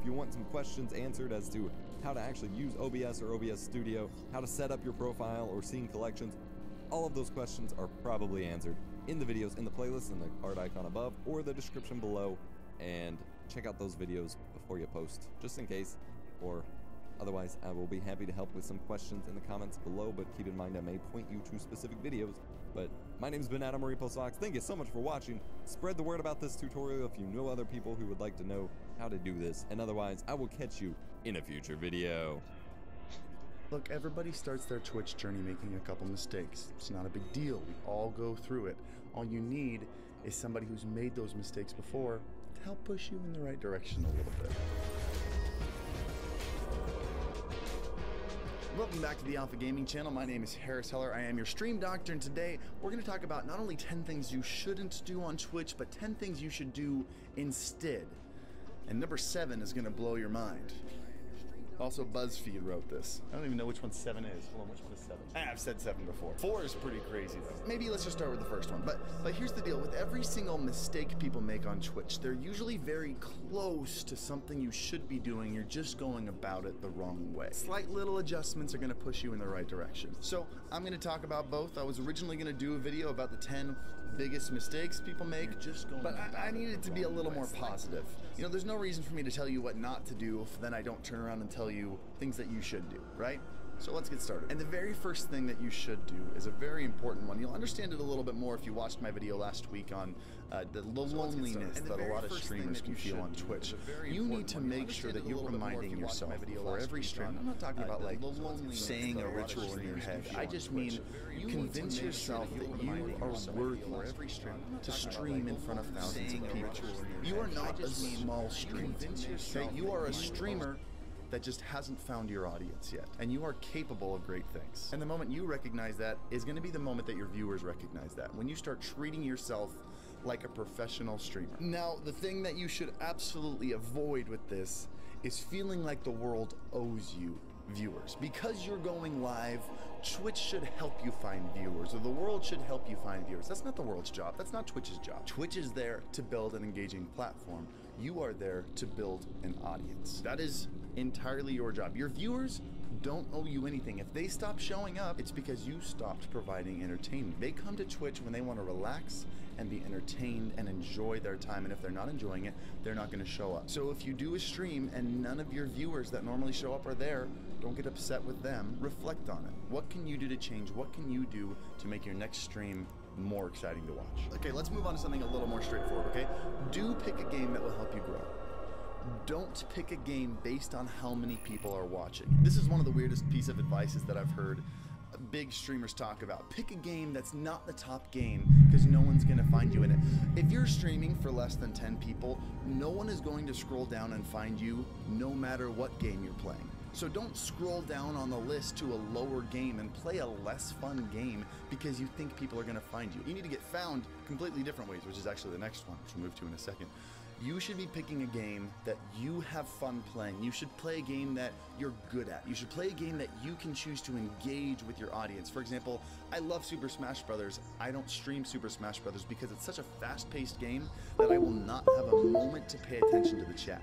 if you want some questions answered as to how to actually use OBS or OBS Studio, how to set up your profile or scene collections, all of those questions are probably answered in the videos in the playlist in the card icon above or the description below, and check out those videos before you post, just in case, or otherwise I will be happy to help with some questions in the comments below, but keep in mind I may point you to specific videos. But my name's been Adam Sox. Thank you so much for watching. Spread the word about this tutorial if you know other people who would like to know how to do this, and otherwise I will catch you in a future video. Look, everybody starts their Twitch journey making a couple mistakes. It's not a big deal. We all go through it. All you need is somebody who's made those mistakes before to help push you in the right direction a little bit. Welcome back to the Alpha Gaming channel. My name is Harris Heller. I am your stream doctor, and today we're going to talk about not only 10 things you shouldn't do on Twitch, but 10 things you should do instead. And number 7 is going to blow your mind. Also, BuzzFeed wrote this. I don't even know which one 7 is. Hold on, which one is 7? I've said 7 before. 4 is pretty crazy, though. Maybe let's just start with the first one. But here's the deal. With every single mistake people make on Twitch, they're usually very close to something you should be doing. You're just going about it the wrong way. Slight little adjustments are going to push you in the right direction. So I'm going to talk about both. I was originally going to do a video about the 10 biggest mistakes people make, but I needed it to be a little more positive. You know, there's no reason for me to tell you what not to do if then I don't turn around and tell you things that you should do, right? So let's get started. And the very first thing that you should do is a very important one. You'll understand it a little bit more if you watched my video last week on the loneliness that a lot of streamers can feel on Twitch. You need to make sure that you're reminding yourself for every stream. I'm not talking about like saying a ritual in your head. I just mean convince yourself that you are worthy to stream in front of thousands of people. You are not a small streamer. You are a streamer that just hasn't found your audience yet, and you are capable of great things. And the moment you recognize that is going to be the moment that your viewers recognize that, when you start treating yourself like a professional streamer. Now, the thing that you should absolutely avoid with this is feeling like the world owes you viewers. Because you're going live, Twitch should help you find viewers, or the world should help you find viewers. That's not the world's job. That's not Twitch's job. Twitch is there to build an engaging platform. You are there to build an audience. That is entirely your job. Your viewers don't owe you anything. If they stop showing up, it's because you stopped providing entertainment. They come to Twitch when they want to relax and be entertained and enjoy their time, and if they're not enjoying it, they're not going to show up. So if you do a stream and none of your viewers that normally show up are there, don't get upset with them. Reflect on it. What can you do to change? What can you do to make your next stream more exciting to watch? Okay, let's move on to something a little more straightforward, okay? Do pick a game that will help you grow. Don't pick a game based on how many people are watching. This is one of the weirdest piece of advice that I've heard big streamers talk about. Pick a game that's not the top game, because no one's going to find you in it. If you're streaming for less than 10 people, no one is going to scroll down and find you no matter what game you're playing. So don't scroll down on the list to a lower game and play a less fun game because you think people are going to find you. You need to get found completely different ways, which is actually the next one, which we'll move to in a second. You should be picking a game that you have fun playing. You should play a game that you're good at. You should play a game that you can choose to engage with your audience. For example, I love Super Smash Brothers. I don't stream Super Smash Brothers because it's such a fast-paced game that I will not have a moment to pay attention to the chat.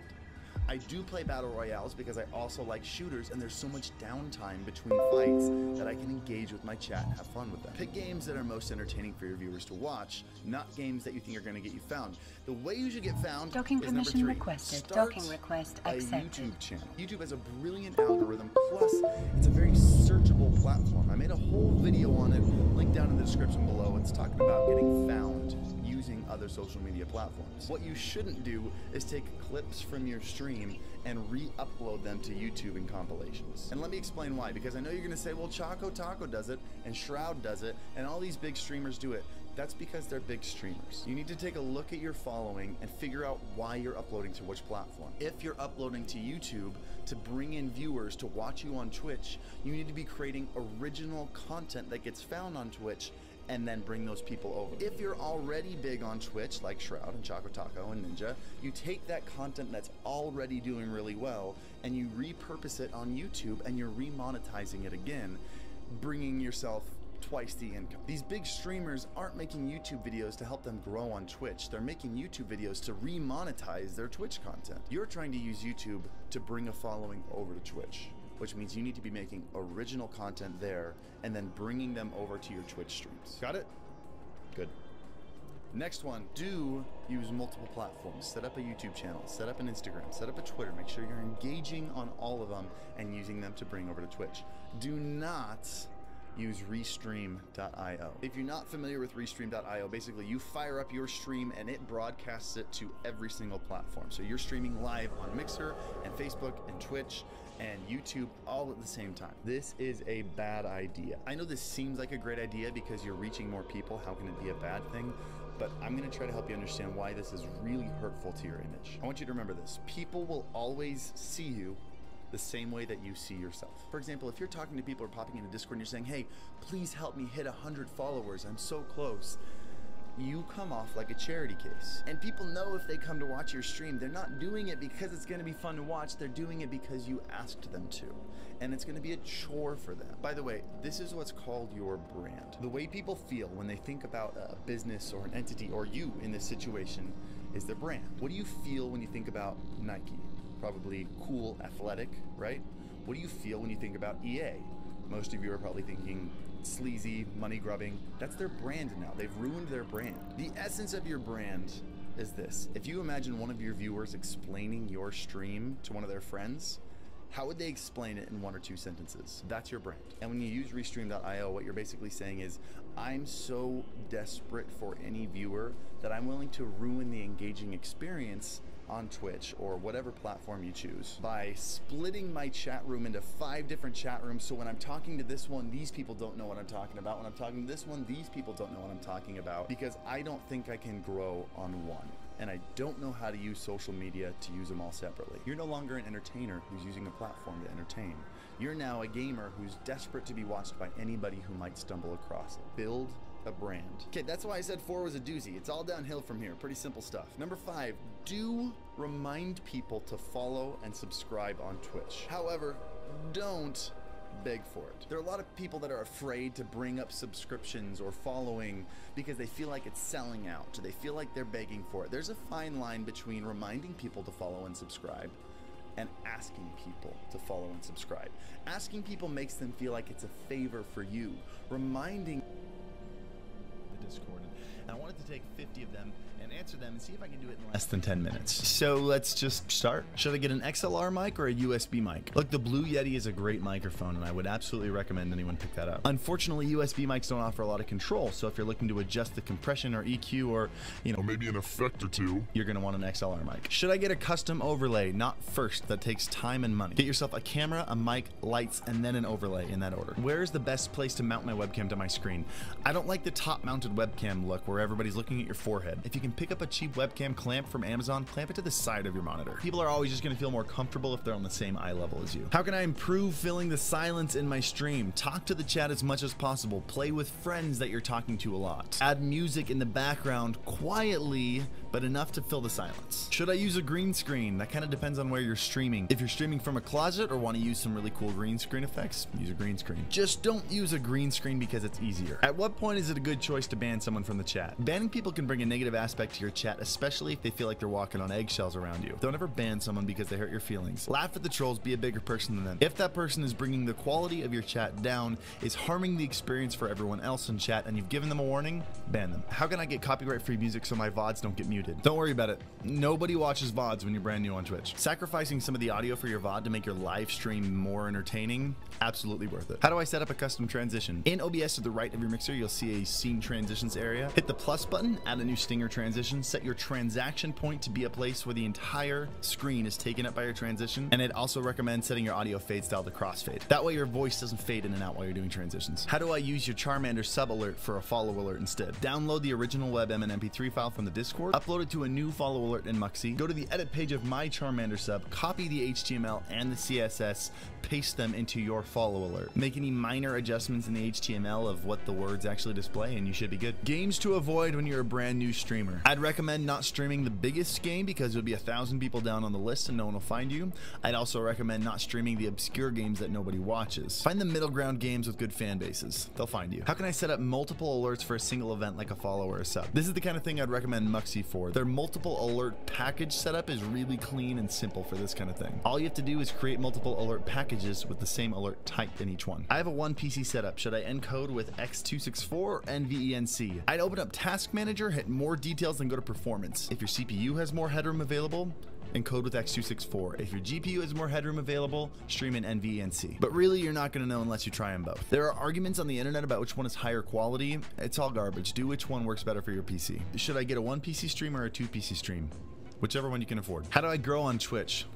I do play Battle Royales because I also like shooters, and there's so much downtime between fights that I can engage with my chat and have fun with them. Pick games that are most entertaining for your viewers to watch, not games that you think are going to get you found. The way you should get found Docking is permission number 3. requested. Start Docking request a accepted. YouTube channel. YouTube has a brilliant algorithm, plus it's a very searchable platform. I made a whole video on it, link down in the description below. It's talking about getting found using other social media platforms. What you shouldn't do is take clips from your stream and re-upload them to YouTube in compilations. And let me explain why, because I know you're gonna say, well, Choco Taco does it, and Shroud does it, and all these big streamers do it. That's because they're big streamers. You need to take a look at your following and figure out why you're uploading to which platform. If you're uploading to YouTube to bring in viewers to watch you on Twitch, you need to be creating original content that gets found on Twitch and then bring those people over. If you're already big on Twitch, like Shroud and Choco Taco and Ninja, you take that content that's already doing really well and you repurpose it on YouTube and you're remonetizing it again, bringing yourself twice the income. These big streamers aren't making YouTube videos to help them grow on Twitch. They're making YouTube videos to remonetize their Twitch content. You're trying to use YouTube to bring a following over to Twitch, which means you need to be making original content there and then bringing them over to your Twitch streams. Got it? Good. Next one, do use multiple platforms. Set up a YouTube channel, set up an Instagram, set up a Twitter. Make sure you're engaging on all of them and using them to bring over to Twitch. Do not use Restream.io. If you're not familiar with Restream.io, basically you fire up your stream and it broadcasts it to every single platform. So you're streaming live on Mixer and Facebook and Twitch and YouTube all at the same time. This is a bad idea. I know this seems like a great idea because you're reaching more people. How can it be a bad thing? But I'm gonna try to help you understand why this is really hurtful to your image. I want you to remember this. People will always see you the same way that you see yourself. For example, if you're talking to people or popping into Discord and you're saying, hey, please help me hit 100 followers, I'm so close, you come off like a charity case. And people know if they come to watch your stream, they're not doing it because it's gonna be fun to watch, they're doing it because you asked them to. And it's gonna be a chore for them. By the way, this is what's called your brand. The way people feel when they think about a business or an entity, or you in this situation, is their brand. What do you feel when you think about Nike? Probably cool, athletic, right? What do you feel when you think about EA? Most of you are probably thinking sleazy, money grubbing. That's their brand now. They've ruined their brand. The essence of your brand is this. If you imagine one of your viewers explaining your stream to one of their friends, how would they explain it in 1 or 2 sentences? That's your brand. And when you use Restream.io, what you're basically saying is, I'm so desperate for any viewer that I'm willing to ruin the engaging experience on Twitch or whatever platform you choose by splitting my chat room into 5 different chat rooms. So when I'm talking to this one, these people don't know what I'm talking about. When I'm talking to this one, these people don't know what I'm talking about, because I don't think I can grow on one. And I don't know how to use social media to use them all separately. You're no longer an entertainer who's using a platform to entertain. You're now a gamer who's desperate to be watched by anybody who might stumble across it. Build a brand. Okay, that's why I said 4 was a doozy. It's all downhill from here. Pretty simple stuff. Number 5, do remind people to follow and subscribe on Twitch. However, don't beg for it. There are a lot of people that are afraid to bring up subscriptions or following because they feel like it's selling out. They feel like they're begging for it. There's a fine line between reminding people to follow and subscribe and asking people to follow and subscribe. Asking people makes them feel like it's a favor for you. Reminding the Discord. And I wanted to take 50 of them and answer them and see if I can do it in less than 10 minutes. So let's just start. Should I get an XLR mic or a USB mic? Look, the Blue Yeti is a great microphone and I would absolutely recommend anyone pick that up. Unfortunately, USB mics don't offer a lot of control. So if you're looking to adjust the compression or EQ or, you know, maybe an effect or two, you're gonna want an XLR mic. Should I get a custom overlay? Not first, that takes time and money. Get yourself a camera, a mic, lights, and then an overlay in that order. Where is the best place to mount my webcam to my screen? I don't like the top mounted webcam look where everybody's looking at your forehead. If you can pick up a cheap webcam clamp from Amazon, clamp it to the side of your monitor. People are always just gonna feel more comfortable if they're on the same eye level as you. How can I improve filling the silence in my stream? Talk to the chat as much as possible. Play with friends that you're talking to a lot. Add music in the background quietly, but enough to fill the silence. Should I use a green screen? That kind of depends on where you're streaming. If you're streaming from a closet or want to use some really cool green screen effects, use a green screen. Just don't use a green screen because it's easier. At what point is it a good choice to ban someone from the chat? Banning people can bring a negative aspect to your chat, especially if they feel like they're walking on eggshells around you. Don't ever ban someone because they hurt your feelings. Laugh at the trolls, be a bigger person than them. If that person is bringing the quality of your chat down, is harming the experience for everyone else in chat, and you've given them a warning, ban them. How can I get copyright-free music so my VODs don't get muted? Don't worry about it. Nobody watches VODs when you're brand new on Twitch. Sacrificing some of the audio for your VOD to make your live stream more entertaining, absolutely worth it. How do I set up a custom transition? In OBS to the right of your mixer, you'll see a scene transitions area. Hit the plus button, add a new stinger transition, set your transaction point to be a place where the entire screen is taken up by your transition, and it also recommends setting your audio fade style to crossfade. That way your voice doesn't fade in and out while you're doing transitions. How do I use your Charmander sub alert for a follow alert instead? Download the original WebM and MP3 file from the Discord, upload it to a new follow alert in Muxy, go to the edit page of my Charmander sub, copy the HTML and the CSS, paste them into your follow alert. Make any minor adjustments in the HTML of what the words actually display and you should be good. Games to avoid when you're a brand new streamer. streamer. I'd recommend not streaming the biggest game because there'll be 1,000 people down on the list and no one will find you. I'd also recommend not streaming the obscure games that nobody watches. Find the middle ground games with good fan bases. They'll find you. How can I set up multiple alerts for a single event like a follow or a sub? This is the kind of thing I'd recommend Muxy for. Their multiple alert package setup is really clean and simple for this kind of thing. All you have to do is create multiple alert packages with the same alert type in each one. I have a one PC setup. Should I encode with X264 or NVENC? I'd open up Task Manager, hit more details, and go to performance. If your CPU has more headroom available, encode with X264. If your GPU has more headroom available, stream in NVENC. But really, you're not going to know unless you try them both. There are arguments on the internet about which one is higher quality. It's all garbage. Do which one works better for your PC. Should I get a 1 PC stream or a 2 PC stream? Whichever one you can afford. How do I grow on Twitch?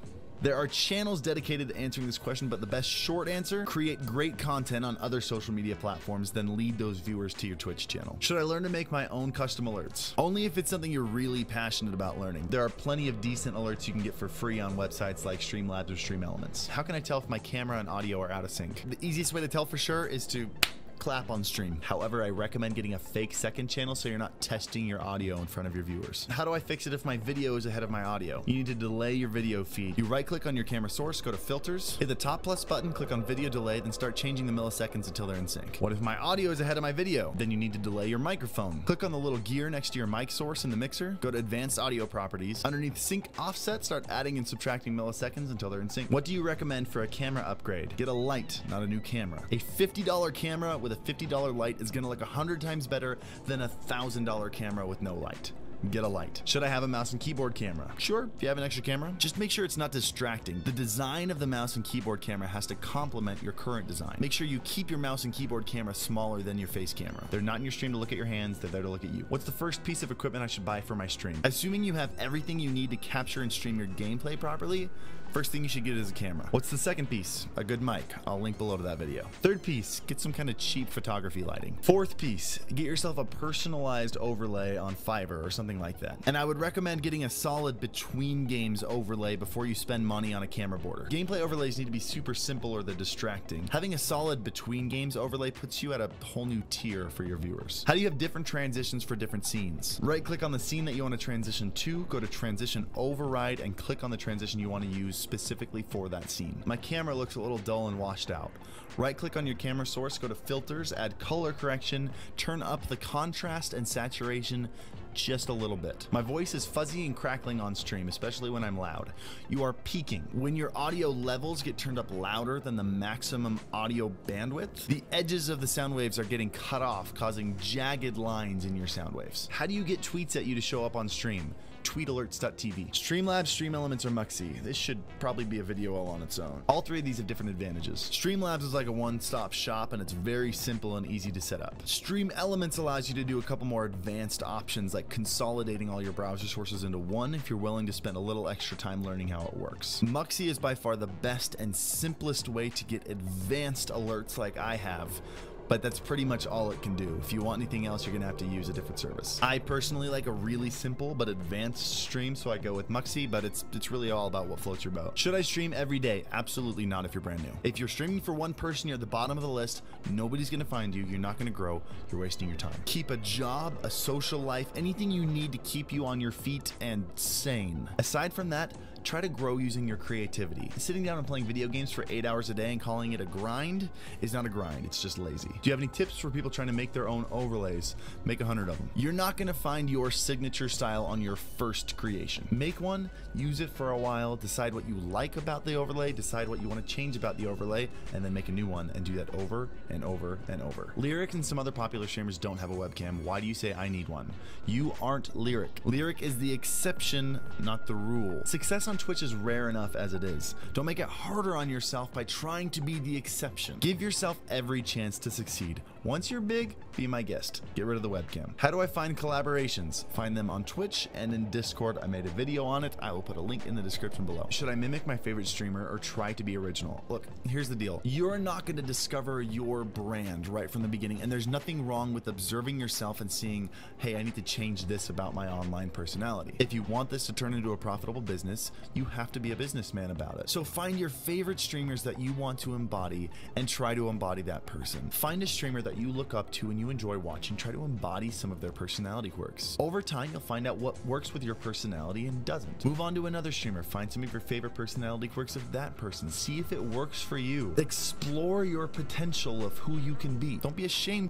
There are channels dedicated to answering this question, but the best short answer, create great content on other social media platforms, then lead those viewers to your Twitch channel. Should I learn to make my own custom alerts? Only if it's something you're really passionate about learning. There are plenty of decent alerts you can get for free on websites like Streamlabs or Stream Elements. How can I tell if my camera and audio are out of sync? The easiest way to tell for sure is to clap on stream. However, I recommend getting a fake second channel so you're not testing your audio in front of your viewers. How do I fix it if my video is ahead of my audio? You need to delay your video feed. You right click on your camera source, go to filters, hit the top plus button, click on video delay, then start changing the milliseconds until they're in sync. What if my audio is ahead of my video? Then you need to delay your microphone. Click on the little gear next to your mic source in the mixer, go to advanced audio properties. Underneath sync offset, start adding and subtracting milliseconds until they're in sync. What do you recommend for a camera upgrade? Get a light, not a new camera. A $50 camera with a $50 light is gonna look 100 times better than a $1,000 camera with no light. Get a light. Should I have a mouse and keyboard camera? Sure, if you have an extra camera. Just make sure it's not distracting. The design of the mouse and keyboard camera has to complement your current design. Make sure you keep your mouse and keyboard camera smaller than your face camera. They're not in your stream to look at your hands, they're there to look at you. What's the first piece of equipment I should buy for my stream? Assuming you have everything you need to capture and stream your gameplay properly, first thing you should get is a camera. What's the second piece? A good mic. I'll link below to that video. Third piece, get some kind of cheap photography lighting. Fourth piece, get yourself a personalized overlay on Fiverr or something like that. And I would recommend getting a solid between games overlay before you spend money on a camera border. Gameplay overlays need to be super simple or they're distracting. Having a solid between games overlay puts you at a whole new tier for your viewers. How do you have different transitions for different scenes? Right click on the scene that you want to transition to, go to transition override and click on the transition you want to use specifically for that scene. My camera looks a little dull and washed out. Right click on your camera source, go to filters, add color correction, turn up the contrast and saturation just a little bit. My voice is fuzzy and crackling on stream, especially when I'm loud. You are peaking. When your audio levels get turned up louder than the maximum audio bandwidth, the edges of the sound waves are getting cut off, causing jagged lines in your sound waves. How do you get tweets at you to show up on stream? tweetalerts.tv. Streamlabs, Stream Elements, or Muxy. This should probably be a video all on its own. All three of these have different advantages. Streamlabs is like a one-stop shop and it's very simple and easy to set up. Stream Elements allows you to do a couple more advanced options like consolidating all your browser sources into one if you're willing to spend a little extra time learning how it works. Muxy is by far the best and simplest way to get advanced alerts like I have, but that's pretty much all it can do. If you want anything else, you're gonna have to use a different service. I personally like a really simple but advanced stream, so I go with Muxy, but it's really all about what floats your boat. Should I stream every day? Absolutely not if you're brand new. If you're streaming for one person, you're at the bottom of the list, nobody's gonna find you, you're not gonna grow, you're wasting your time. Keep a job, a social life, anything you need to keep you on your feet and sane. Aside from that, try to grow using your creativity. Sitting down and playing video games for 8 hours a day and calling it a grind is not a grind, it's just lazy. Do you have any tips for people trying to make their own overlays? Make 100 of them. You're not gonna find your signature style on your first creation. Make one, use it for a while, decide what you like about the overlay, decide what you wanna change about the overlay, and then make a new one and do that over and over and over. Lyric and some other popular streamers don't have a webcam. Why do you say I need one? You aren't Lyric. Lyric is the exception, not the rule. Success on Twitch is rare enough as it is. Don't make it harder on yourself by trying to be the exception. Give yourself every chance to succeed. Once you're big, be my guest. Get rid of the webcam. How do I find collaborations? Find them on Twitch and in Discord. I made a video on it. I will put a link in the description below. Should I mimic my favorite streamer or try to be original? Look, here's the deal. You're not going to discover your brand right from the beginning, and there's nothing wrong with observing yourself and seeing, hey, I need to change this about my online personality. If you want this to turn into a profitable business, you have to be a businessman about it. So find your favorite streamers that you want to embody and try to embody that person. Find a streamer that that you look up to and you enjoy watching, try to embody some of their personality quirks. Over time, you'll find out what works with your personality and doesn't. Move on to another streamer, find some of your favorite personality quirks of that person, see if it works for you. Explore your potential of who you can be. Don't be ashamed